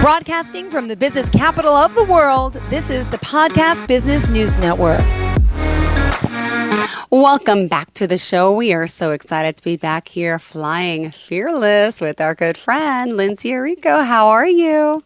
Broadcasting from the business capital of the world, this is the Podcast Business News Network. Welcome back to the show. We are so excited to be back here flying fearless with our good friend, Lindsay Errico. How are you?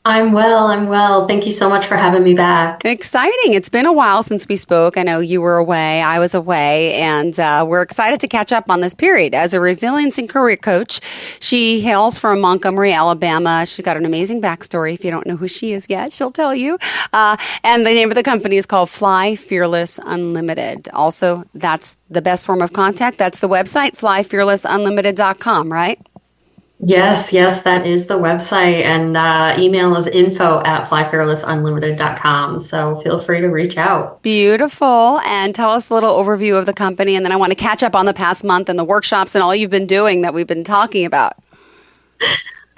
I'm well. Thank you so much for having me back. Exciting. It's been a while since we spoke. I know you were away, I was away, and we're excited to catch up on this period. As a resilience and career coach, she hails from Montgomery, Alabama. She's got an amazing backstory. If you don't know who she is yet, she'll tell you. And the name of the company is called Fly Fearless Unlimited. Also, that's the best form of contact. That's the website, flyfearlessunlimited.com, right? Yes, that is the website, and email is info@flyfearlessunlimited.com. So feel free to reach out. Beautiful. And tell us a little overview of the company, and then I want to catch up on the past month and the workshops and all you've been doing that we've been talking about.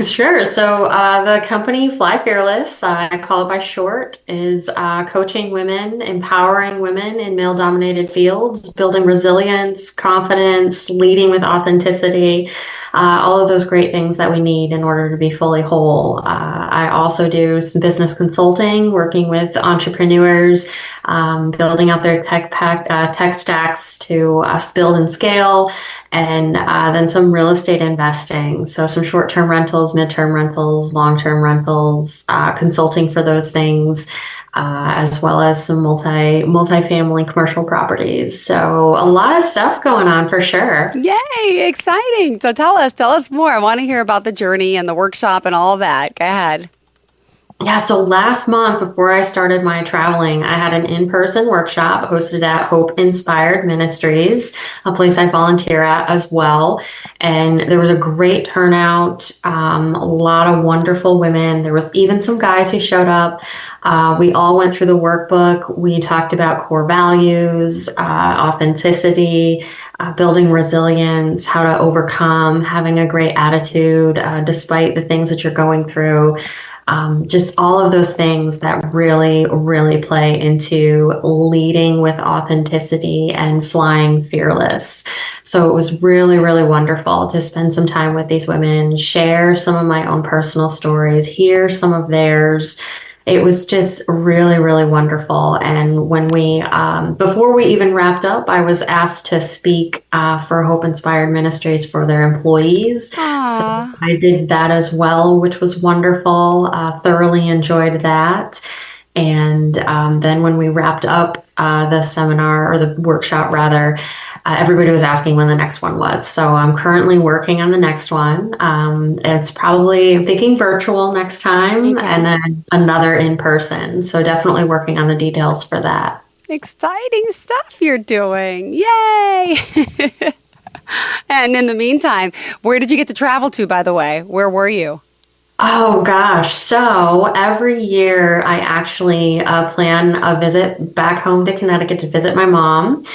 Sure. So the company Fly Fearless, I call it by short, is coaching women, empowering women in male-dominated fields, building resilience, confidence, leading with authenticity, all of those great things that we need in order to be fully whole. I also do some business consulting, working with entrepreneurs, building out their tech stacks to build and scale, and then some real estate investing. So some short-term rentals, mid-term rentals, long-term rentals, consulting for those things, as well as some multi-family commercial properties. So a lot of stuff going on for sure. Yay, exciting. So tell us more. I want to hear about the journey and the workshop and all that. Go ahead. Yeah, so last month, before I started my traveling, I had an in-person workshop hosted at Hope Inspired Ministries, a place I volunteer at as well. And there was a great turnout, a lot of wonderful women. There was even some guys who showed up. We all went through the workbook. We talked about core values, authenticity, building resilience, how to overcome, having a great attitude despite the things that you're going through. Just all of those things that really, really play into leading with authenticity and flying fearless. So it was really, really wonderful to spend some time with these women, share some of my own personal stories, hear some of theirs. It was just really, really wonderful. And when before we even wrapped up, I was asked to speak for Hope Inspired Ministries for their employees. Aww. So I did that as well, which was wonderful. Thoroughly enjoyed that. And then when we wrapped up the seminar, or the workshop rather, everybody was asking when the next one was. So I'm currently working on the next one. It's probably, I'm thinking virtual next time, Okay. and then another in person. So definitely working on the details for that. Exciting stuff you're doing. Yay! And in the meantime, where did you get to travel to, by the way? Where were you? Oh gosh. So every year I actually plan a visit back home to Connecticut to visit my mom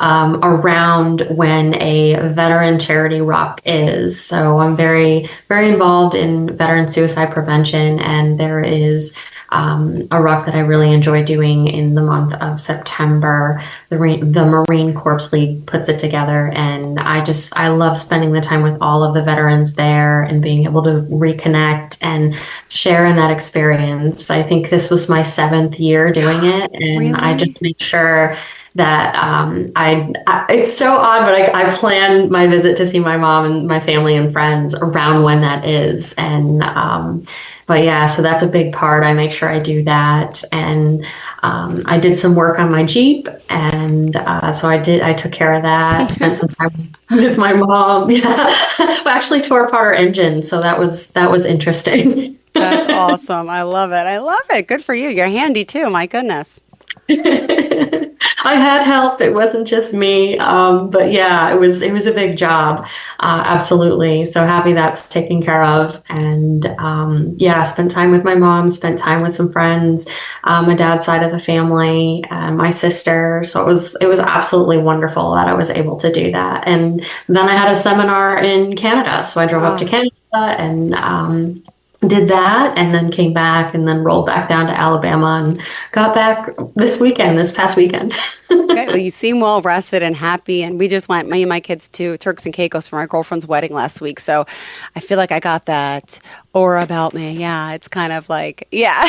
around when a veteran charity rock is. So I'm very, very involved in veteran suicide prevention, and there is a rock that I really enjoy doing in the month of September. The Marine Corps League puts it together, and I love spending the time with all of the veterans there and being able to reconnect and share in that experience. I think this was my 7th year doing it, and Really? I just make sure that it's so odd, but I plan my visit to see my mom and my family and friends around when that is. And but yeah, so that's a big part. I make sure I do that. And I did some work on my Jeep, and so I took care of that. Spent some time with my mom. Yeah, we actually tore apart our engine, so that was interesting. That's awesome. I love it. Good for you. You're handy too. My goodness. I had help. It wasn't just me. But yeah, it was a big job. Absolutely. So happy that's taken care of. And yeah, spent time with my mom, spent time with some friends, my dad's side of the family, my sister. So it was absolutely wonderful that I was able to do that. And then I had a seminar in Canada. So I drove up to Canada and did that, and then came back and then rolled back down to Alabama and got back this past weekend. Okay, well, you seem well rested and happy, and we just went, me and my kids, to Turks and Caicos for my girlfriend's wedding last week, so I feel like I got that aura about me. Yeah, it's kind of like, yeah,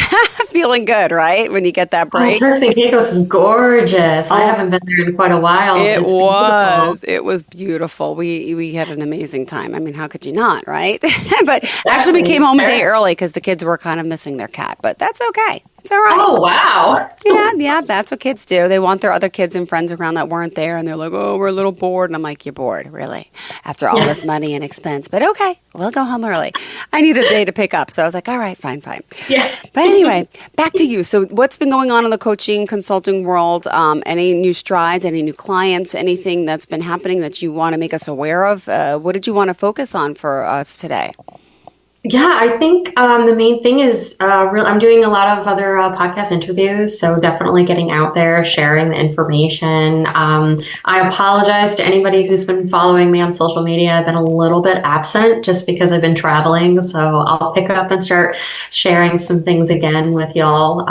feeling good, right, when you get that break. Turks and Caicos is gorgeous. I haven't been there in quite a while. It was beautiful. We had an amazing time. I mean, how could you not, right? But actually, we came home a day early because the kids were kind of missing their cat, but that's okay. It's all right. Oh, wow. Yeah, that's what kids do. They want their other kids and friends around that weren't there, and they're like, oh, we're a little bored. And I'm like, you're bored, really, after all this money and expense. But okay, we'll go home early. I need a day to pick up. So I was like, all right, fine. Yeah. But anyway, back to you. So what's been going on in the coaching, consulting world? Any new strides, any new clients, anything that's been happening that you want to make us aware of? What did you want to focus on for us today? Yeah, I think the main thing is I'm doing a lot of other podcast interviews, so definitely getting out there, sharing the information. I apologize to anybody who's been following me on social media. I've been a little bit absent just because I've been traveling, so I'll pick up and start sharing some things again with y'all.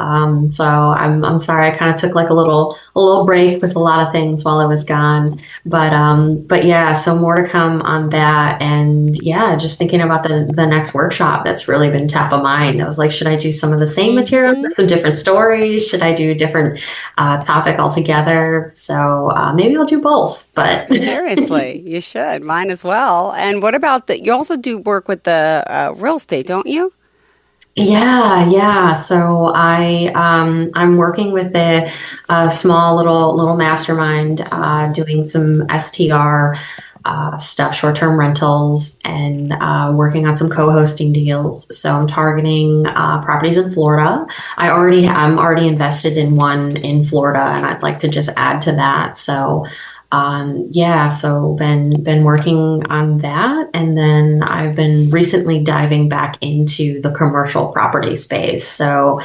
So I'm sorry, I kind of took like a little break with a lot of things while I was gone, but yeah, so more to come on that, and yeah, just thinking about the next workshop that's really been top of mind. I was like, should I do some of the same material with some different stories? Should I do a different topic altogether? So maybe I'll do both, but seriously, you should. Mine as well. And what about you also do work with the real estate, don't you? Yeah. So I'm working with a small little mastermind, doing some STR stuff, short-term rentals, and working on some co-hosting deals. So I'm targeting properties in Florida. I'm already invested in one in Florida, and I'd like to just add to that. So so been working on that, and then I've been recently diving back into the commercial property space. So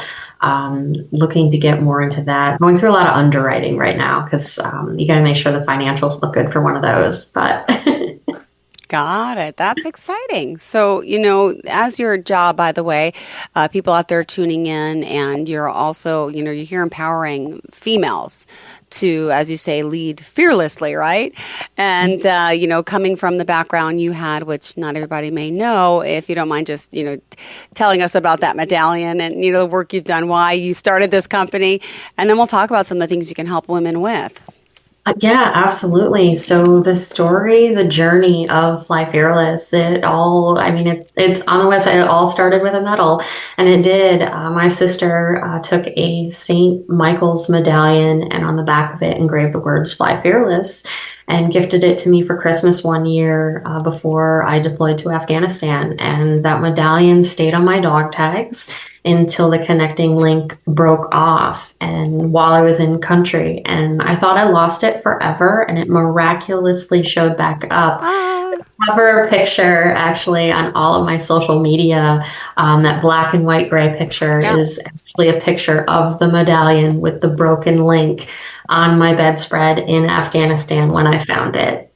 looking to get more into that. Going through a lot of underwriting right now because you got to make sure the financials look good for one of those. But got it. That's exciting. So, as your job, by the way, people out there tuning in, and you're also, you're here empowering females to, as you say, lead fearlessly, right? And, coming from the background you had, which not everybody may know, if you don't mind just, telling us about that medallion and, the work you've done, why you started this company, and then we'll talk about some of the things you can help women with. Yeah, absolutely. So the journey of Fly Fearless, it's on the website. It all started with a medal, and it did. My sister took a St. Michael's medallion and on the back of it engraved the words Fly Fearless and gifted it to me for Christmas one year before I deployed to Afghanistan. And that medallion stayed on my dog tags until the connecting link broke off and while I was in country, and I thought I lost it forever, and it miraculously showed back up. Cover picture actually on all of my social media, that black and white gray picture is actually a picture of the medallion with the broken link on my bedspread in Afghanistan when I found it.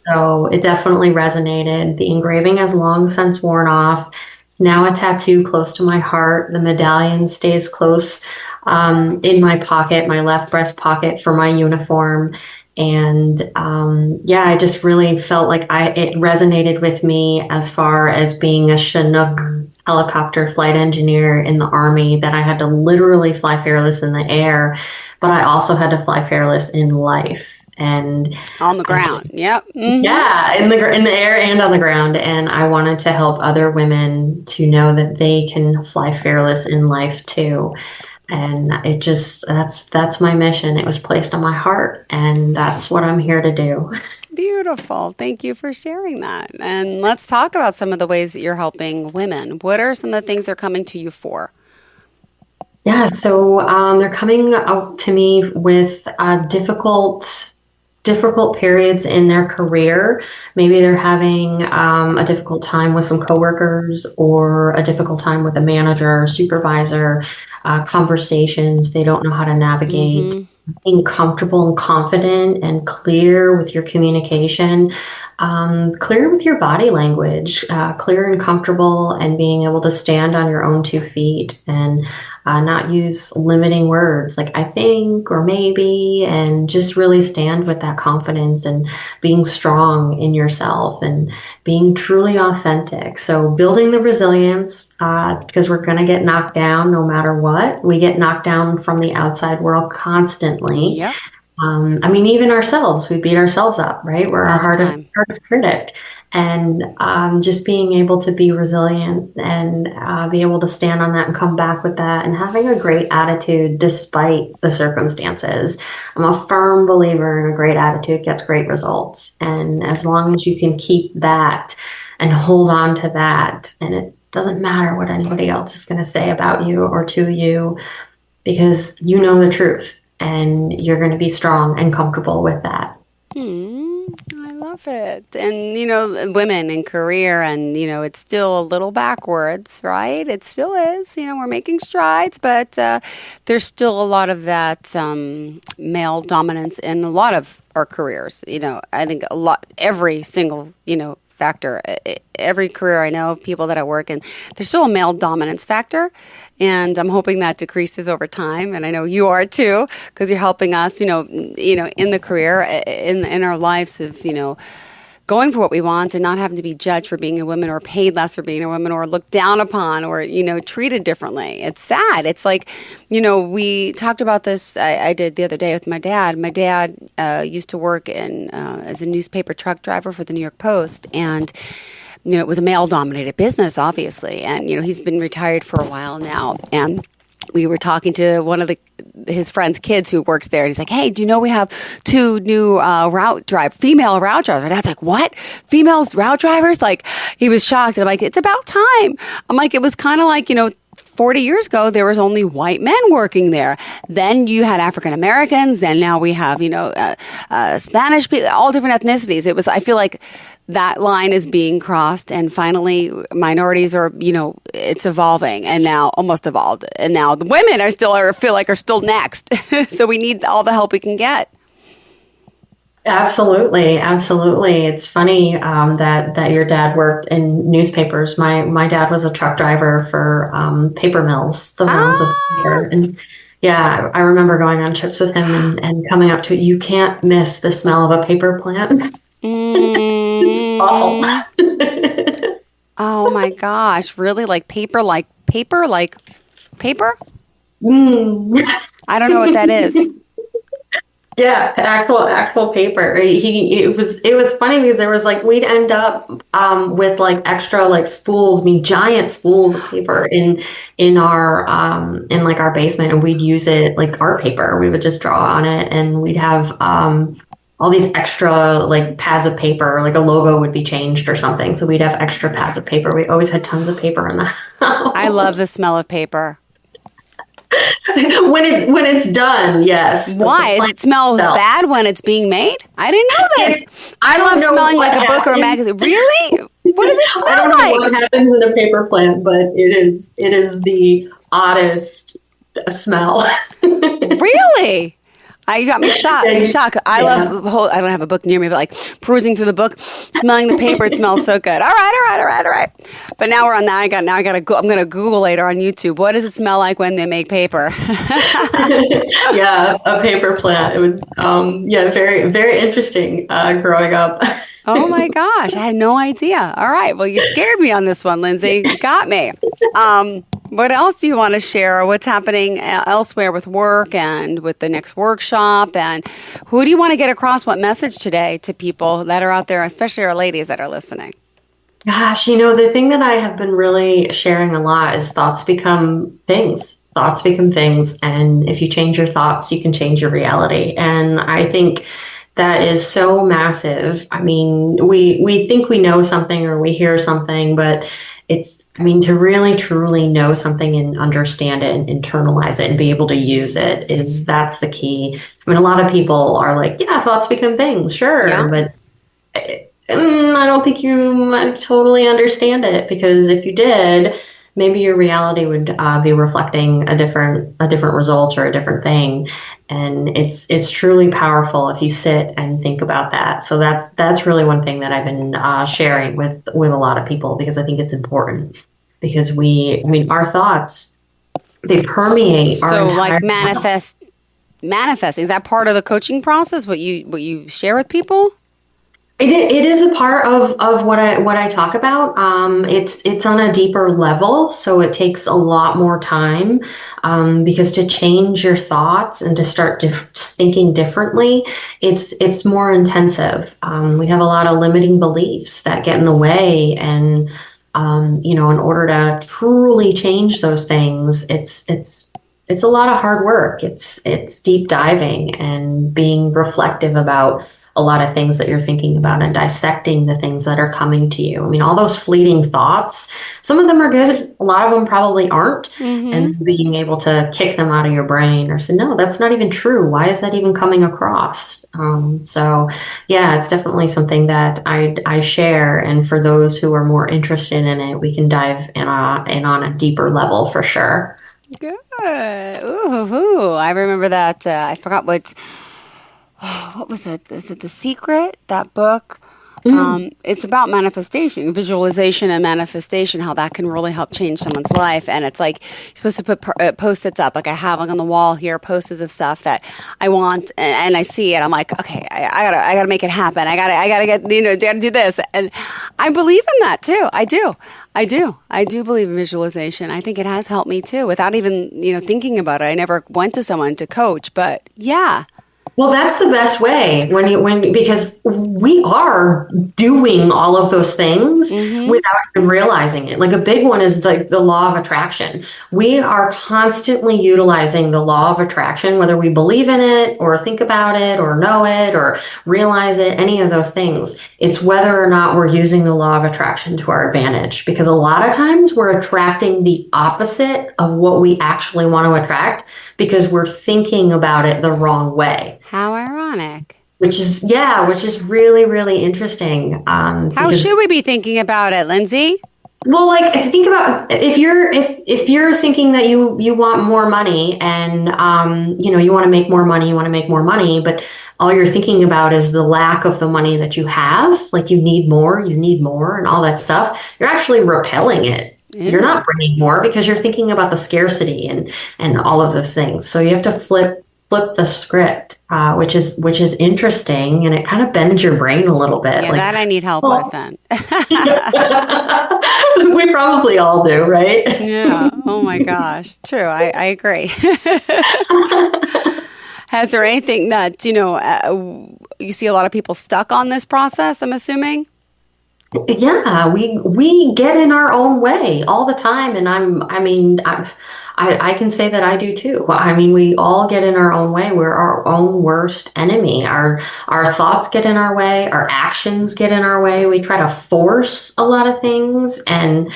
So it definitely resonated. The engraving has long since worn off. It's now a tattoo close to my heart. The medallion stays close in my pocket, my left breast pocket for my uniform. And I just really felt like it resonated with me as far as being a Chinook helicopter flight engineer in the Army, that I had to literally fly fearless in the air, but I also had to fly fearless in life. And on the ground. Yep. Mm-hmm. Yeah, in the air and on the ground. And I wanted to help other women to know that they can fly fearless in life too. And that's my mission. It was placed on my heart, and that's what I'm here to do. Beautiful. Thank you for sharing that. And let's talk about some of the ways that you're helping women. What are some of the things they're coming to you for? Yeah, so they're coming out to me with difficult periods in their career. Maybe they're having a difficult time with some coworkers, or a difficult time with a manager or supervisor, conversations they don't know how to navigate. Mm-hmm. Being comfortable and confident and clear with your communication, clear with your body language, clear and comfortable, and being able to stand on your own 2 feet. And not use limiting words like I think or maybe, and just really stand with that confidence and being strong in yourself and being truly authentic. So building the resilience, because we're going to get knocked down no matter what. We get knocked down from the outside world constantly. Yep. I mean, even ourselves, we beat ourselves up, right? We're our hardest critic. And just being able to be resilient and be able to stand on that and come back with that and having a great attitude despite the circumstances. I'm a firm believer in a great attitude gets great results. And as long as you can keep that and hold on to that, and it doesn't matter what anybody else is going to say about you or to you, because you know the truth. And you're going to be strong and comfortable with that. I love it. And, women in career, and, it's still a little backwards, right? It still is. We're making strides, but there's still a lot of that male dominance in a lot of our careers. I think every single, factor. Every career I know of people that I work in, there's still a male dominance factor. And I'm hoping that decreases over time. And I know you are too, because you're helping us, in the career, in our lives of, going for what we want and not having to be judged for being a woman or paid less for being a woman or looked down upon or, treated differently. It's sad. It's like, we talked about this, I did the other day with my dad. My dad used to work as a newspaper truck driver for the New York Post. And it was a male-dominated business, obviously. And, he's been retired for a while now. And we were talking to one of his friend's kids who works there. And he's like, hey, do you know we have 2 new female route drivers? My dad's like, what? Female route drivers? Like, he was shocked. And I'm like, it's about time. I'm like, it was kind of like, 40 years ago, there was only white men working there. Then you had African Americans. Then now we have, Spanish people, all different ethnicities. I feel like that line is being crossed, and finally minorities are, it's evolving, and now almost evolved. And now the women are still next. So we need all the help we can get. Absolutely. It's funny that your dad worked in newspapers. My dad was a truck driver for paper mills, the mills of paper. And yeah, I remember going on trips with him and coming up to it. You can't miss the smell of a paper plant. It's awful. Oh my gosh, really? Like paper? I don't know what that is. Yeah, actual paper. It was funny because there was we'd end up with extra spools, giant spools of paper in our our basement, and we'd use it like art paper. We would just draw on it, and we'd have all these extra pads of paper, like a logo would be changed or something. So we'd have extra pads of paper. We always had tons of paper in the house. I love the smell of paper. when it's done, yes. Why? Does it smell bad when it's being made? I didn't know this. Yes. I love smelling like a book or a magazine. Really? What does it smell like? I don't know what happens in a paper plant, but it is the oddest smell. Really? You got me shocked. I don't have a book near me, but perusing through the book, smelling the paper, it smells so good. All right. But now we're on that. I got to go. I'm going to Google later on YouTube. What does it smell like when they make paper? Yeah, a paper plant. It was, very, very interesting growing up. Oh my gosh. I had no idea. All right. Well, you scared me on this one, Lindsay. You got me. What else do you want to share? What's happening elsewhere with work and with the next workshop? And who do you want to get across what message today to people that are out there, especially our ladies that are listening? Gosh, the thing that I have been really sharing a lot is thoughts become things. Thoughts become things. And if you change your thoughts, you can change your reality. And I think that is so massive. I mean, we think we know something or we hear something, but to really truly know something and understand it and internalize it and be able to use it that's the key. A lot of people are like, yeah, thoughts become things. Sure. Yeah. But I don't think you might totally understand it, because if you did, maybe your reality would be reflecting a different result or a different thing. And it's truly powerful if you sit and think about that. So that's really one thing that I've been sharing with a lot of people, because I think it's important, because our thoughts they permeate our So entire like manifesting, is that part of the coaching process, what you share with people? It is a part of what I talk about. It's on a deeper level, so it takes a lot more time because to change your thoughts and to start thinking differently, it's more intensive. We have a lot of limiting beliefs that get in the way, and in order to truly change those things, it's a lot of hard work. It's deep diving and being reflective about a lot of things that you're thinking about and dissecting the things that are coming to you. I mean, all those fleeting thoughts, some of them are good, a lot of them probably aren't. And being able to kick them out of your brain or say, no, that's not even true. Why is that even coming across? So yeah, it's definitely something that I share. And for those who are more interested in it, we can dive in on a deeper level for sure. Good. Ooh, I remember that. I forgot what was it? Is it The Secret? That book? It's about manifestation, visualization and manifestation, how that can really help change someone's life. And it's like you're supposed to put Post-its up. Like I have like on the wall here, posters of stuff that I want, and I see it. I'm like, okay, I gotta make it happen. I gotta get, gotta do this. And I believe in that too. I do believe in visualization. I think it has helped me too, without even, thinking about it. I never went to someone to coach, but yeah. Well, that's the best way because we are doing all of those things without even realizing it. Like a big one is like the law of attraction. We are constantly utilizing the law of attraction, whether we believe in it or think about it or know it or realize it, any of those things. It's whether or not we're using the law of attraction to our advantage, because a lot of times we're attracting the opposite of what we actually want to attract because we're thinking about it the wrong way. How ironic. Which is really, really interesting. How should we be thinking about it, Lindsay? Well, like think about if you're thinking that you want more money and you want to make more money, but all you're thinking about is the lack of the money that you have, like you need more, and all that stuff. You're actually repelling it. Yeah. You're not bringing more because you're thinking about the scarcity and all of those things. So you have to flip the script, which is interesting, and it kind of bends your brain a little bit. Yeah, like, that I need help with then. We probably all do, right? Yeah. Oh my gosh. True. I agree. Has there anything that, you see a lot of people stuck on this process, I'm assuming? Yeah, we get in our own way all the time, and I can say that I do too. I mean, we all get in our own way. We're our own worst enemy. Our thoughts get in our way. Our actions get in our way. We try to force a lot of things, and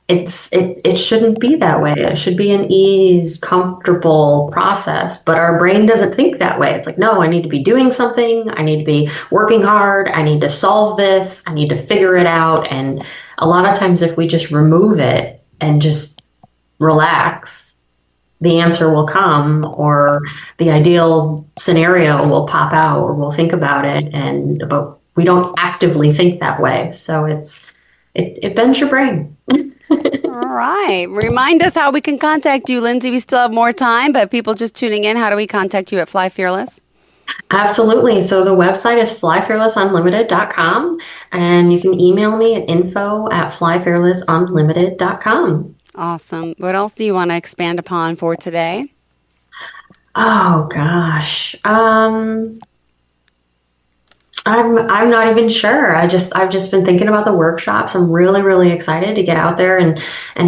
it shouldn't be that way. It should be an ease, comfortable process. But our brain doesn't think that way. It's like, no, I need to be doing something. I need to be working hard. I need to solve this. I need to figure it out. And a lot of times, if we just remove it and just relax, the answer will come, or the ideal scenario will pop out, or we'll think about it. But we don't actively think that way. So it bends your brain. All right. Remind us how we can contact you, Lindsay. We still have more time, but people just tuning in, how do we contact you at Fly Fearless? Absolutely. So the website is flyfearlessunlimited.com, and you can email me at info@flyfearlessunlimited.com. Awesome. What else do you want to expand upon for today? Oh gosh. I'm not even sure. I've just been thinking about the workshops. I'm really, really excited to get out there and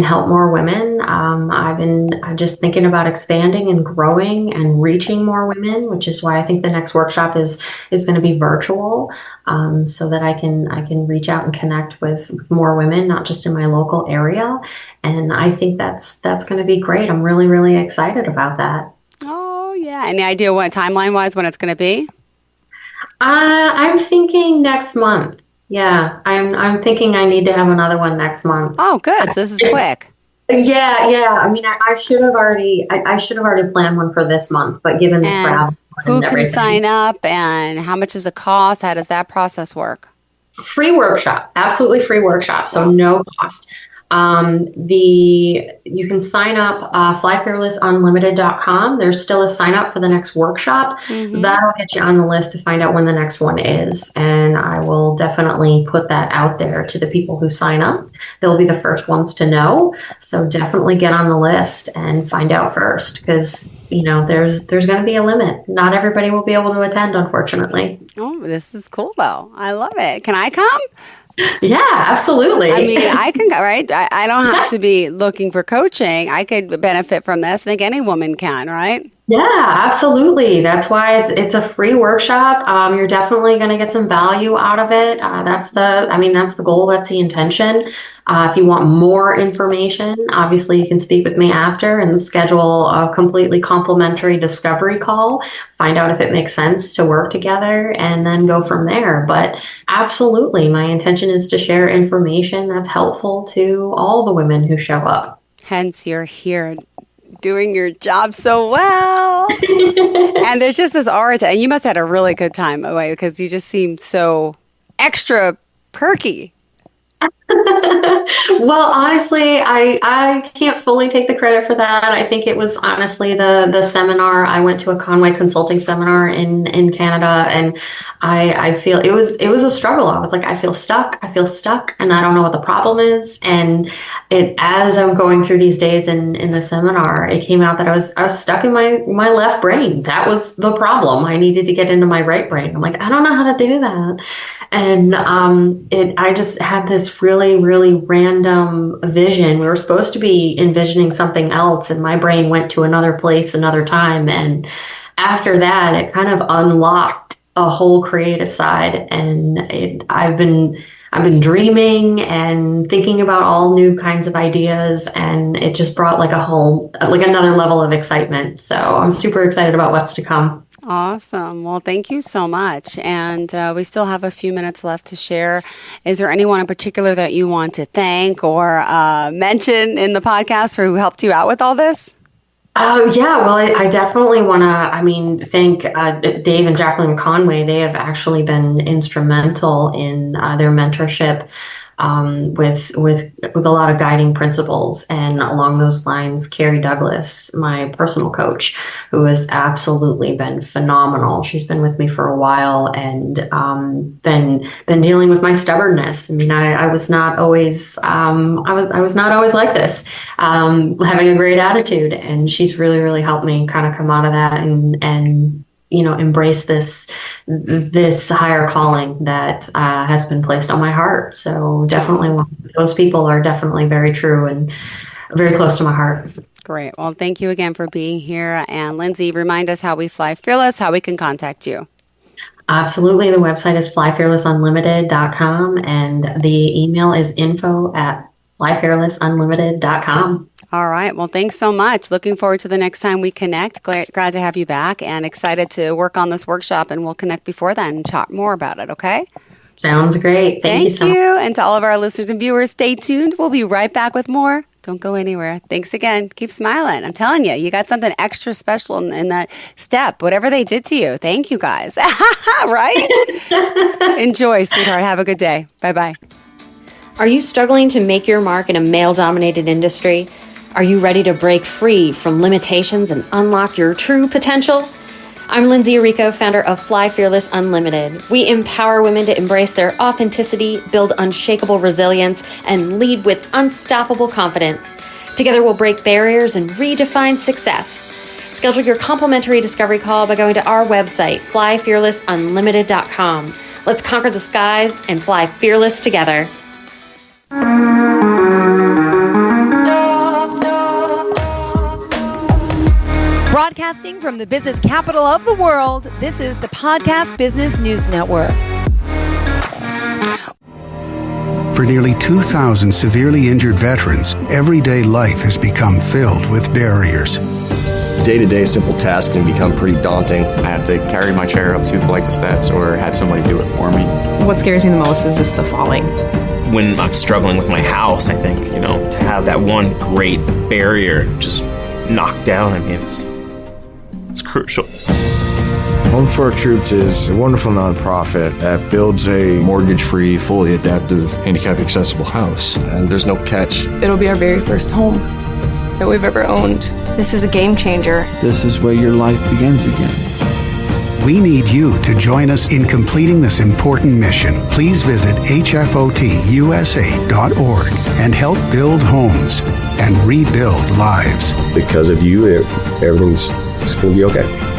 help more women. I'm just thinking about expanding and growing and reaching more women, which is why I think the next workshop is going to be virtual, so that I can reach out and connect with more women, not just in my local area. And I think that's going to be great. I'm really, really excited about that. Oh yeah. Any idea what timeline wise when it's going to be? I'm thinking next month. Yeah, I'm thinking I need to have another one next month. Oh, good. So this is quick. Yeah. I mean, I should have already planned one for this month, but given the travel, who can sign up, and how much does it cost? How does that process work? Free workshop, absolutely free workshop, so no cost. You can sign up flyfearlessunlimited.com. There's still a sign up for the next workshop. That'll get you on the list to find out when the next one is. And I will definitely put that out there to the people who sign up. They'll be the first ones to know. So definitely get on the list and find out first, because there's going to be a limit. Not everybody will be able to attend, unfortunately. Oh, this is cool though. I love it. Can I come? Yeah, absolutely. I mean, I can go, right? I don't have to be looking for coaching. I could benefit from this. I think any woman can, right? Yeah, absolutely. That's why it's a free workshop. You're definitely going to get some value out of it. That's the goal. That's the intention. If you want more information, obviously you can speak with me after and schedule a completely complimentary discovery call. Find out if it makes sense to work together and then go from there. But absolutely, my intention is to share information that's helpful to all the women who show up. Hence, you're here doing your job so well. And there's just this aura and you must have had a really good time away, because you just seem so extra perky. Well, honestly, I can't fully take the credit for that. I think it was honestly the seminar. I went to a Conway consulting seminar in Canada, and I feel it was a struggle. I was like, I feel stuck, and I don't know what the problem is. And as I'm going through these days in the seminar, it came out that I was stuck in my left brain. That was the problem. I needed to get into my right brain. I'm like, I don't know how to do that. And I just had this really, really random vision. We were supposed to be envisioning something else, and my brain went to another place, another time. And after that, it kind of unlocked a whole creative side. And I've been dreaming and thinking about all new kinds of ideas, and it just brought like another level of excitement. So I'm super excited about what's to come. Awesome. Well, thank you so much. And we still have a few minutes left to share. Is there anyone in particular that you want to thank or mention in the podcast for who helped you out with all this? Yeah, well, I definitely want to, thank Dave and Jacqueline Conway. They have actually been instrumental in their mentorship with a lot of guiding principles. And along those lines, Carrie Douglas, my personal coach, who has absolutely been phenomenal. She's been with me for a while, and been dealing with my stubbornness. I mean, I was not always I was not always like this, having a great attitude, and she's really, really helped me kind of come out of that and embrace this higher calling that has been placed on my heart. So definitely, those people are definitely very true and very close to my heart. Great. Well, thank you again for being here. And Lindsay, remind us how we fly fearless, how we can contact you. Absolutely. The website is flyfearlessunlimited.com, and the email is info@flyfearlessunlimited.com. All right. Well, thanks so much. Looking forward to the next time we connect. Glad to have you back, and excited to work on this workshop, and we'll connect before then and talk more about it. Okay? Sounds great. Thank you so much. And to all of our listeners and viewers, stay tuned. We'll be right back with more. Don't go anywhere. Thanks again. Keep smiling. I'm telling you, you got something extra special in that step, whatever they did to you. Thank you, guys. Right? Enjoy, sweetheart. Have a good day. Bye-bye. Are you struggling to make your mark in a male-dominated industry? Are you ready to break free from limitations and unlock your true potential? I'm Lindsay Errico, founder of Fly Fearless Unlimited. We empower women to embrace their authenticity, build unshakable resilience, and lead with unstoppable confidence. Together, we'll break barriers and redefine success. Schedule your complimentary discovery call by going to our website, flyfearlessunlimited.com. Let's conquer the skies and fly fearless together. Broadcasting from the business capital of the world, this is the Podcast Business News Network. For nearly 2,000 severely injured veterans, everyday life has become filled with barriers. Day-to-day simple tasks can become pretty daunting. I have to carry my chair up 2 flights of steps or have somebody do it for me. What scares me the most is just the falling. When I'm struggling with my house, I think, to have that one great barrier just knocked down, it's crucial. Home for Our Troops is a wonderful nonprofit that builds a Mortgage-free, fully adaptive, handicap-accessible house. And there's no catch. It'll be our very first home that we've ever owned. This is a game changer. This is where your life begins again. We need you to join us in completing this important mission. Please visit hfotusa.org and help build homes and rebuild lives. Because of you, everything's going to be okay.